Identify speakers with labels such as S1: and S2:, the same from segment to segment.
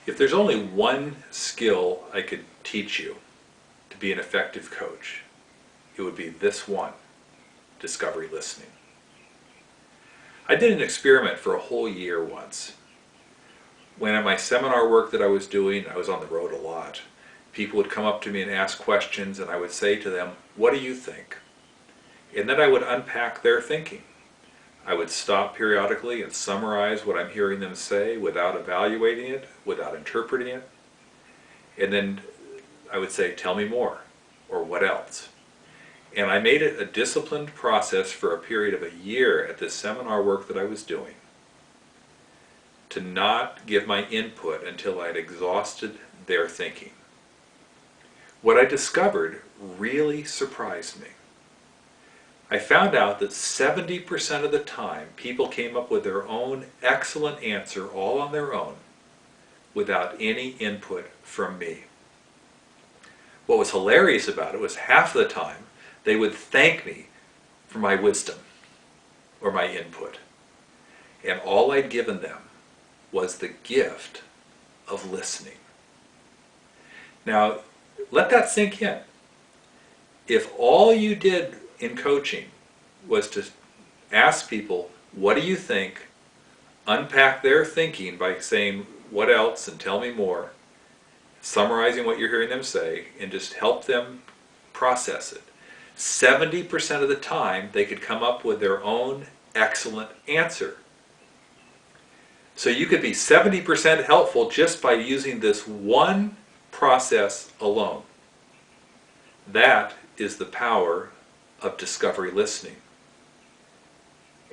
S1: If there's only one skill I could teach you to be an effective coach, it would be this one: discovery listening. I did an experiment for a whole year once. When at my seminar work that I was doing, I was on the road a lot. People would come up to me and ask questions, and I would say to them, "What do you think?" And then I would unpack their thinking. I would stop periodically and summarize what I'm hearing them say without evaluating it, without interpreting it. And then I would say, "Tell me more," or "What else?" And I made it a disciplined process for a period of a year at this seminar work that I was doing, to not give my input until I had exhausted their thinking. What I discovered really surprised me. I found out that 70% of the time people came up with their own excellent answer all on their own without any input from me. What was hilarious about it was half the time they would thank me for my wisdom or my input. And all I'd given them was the gift of listening. Now, let that sink in. If all you did in coaching was to ask people, "What do you think?" unpack their thinking by saying, "What else?" and "Tell me more," summarizing what you're hearing them say, and just help them process it, 70% of the time they could come up with their own excellent answer. So you could be 70% helpful just by using this one process alone. That is the power of discovery listening.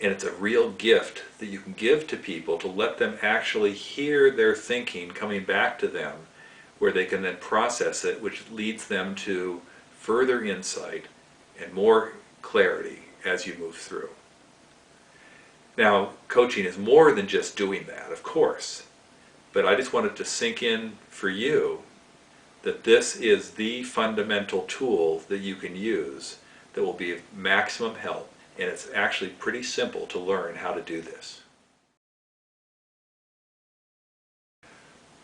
S1: And it's a real gift that you can give to people to let them actually hear their thinking coming back to them, where they can then process it, which leads them to further insight and more clarity as you move through. Now, coaching is more than just doing that, of course, but I just wanted to sink in for you that this is the fundamental tool that you can use that will be of maximum help, and it's actually pretty simple to learn how to do this.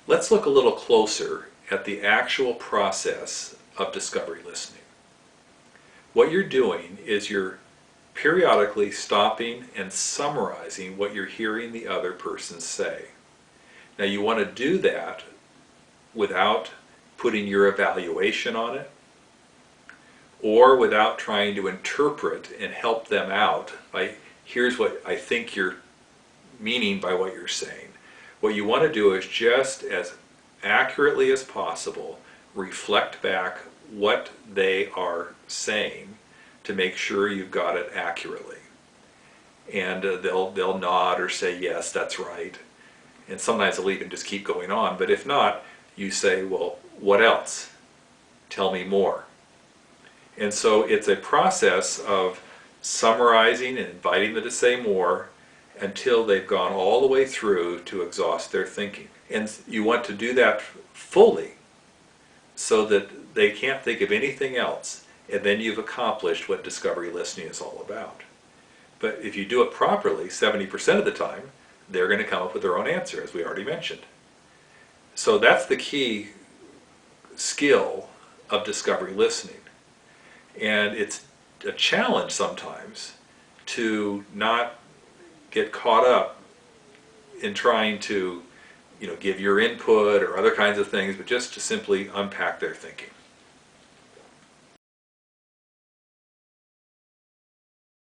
S1: Let's look a little closer at the actual process of discovery listening. What you're doing is you're periodically stopping and summarizing what you're hearing the other person say. Now, you want to do that without putting your evaluation on it, or without trying to interpret and help them out by, "Here's what I think you're meaning by what you're saying." What you want to do is just as accurately as possible reflect back what they are saying to make sure you've got it accurately. And they'll nod or say, "Yes, that's right." And sometimes they'll even just keep going on. But if not, you say, "Well, what else? Tell me more." And so it's a process of summarizing and inviting them to say more until they've gone all the way through to exhaust their thinking. And you want to do that fully so that they can't think of anything else, and then you've accomplished what discovery listening is all about. But if you do it properly, 70% of the time, they're going to come up with their own answer, as we already mentioned. So that's the key skill of discovery listening. And it's a challenge sometimes to not get caught up in trying to, give your input or other kinds of things, but just to simply unpack their thinking.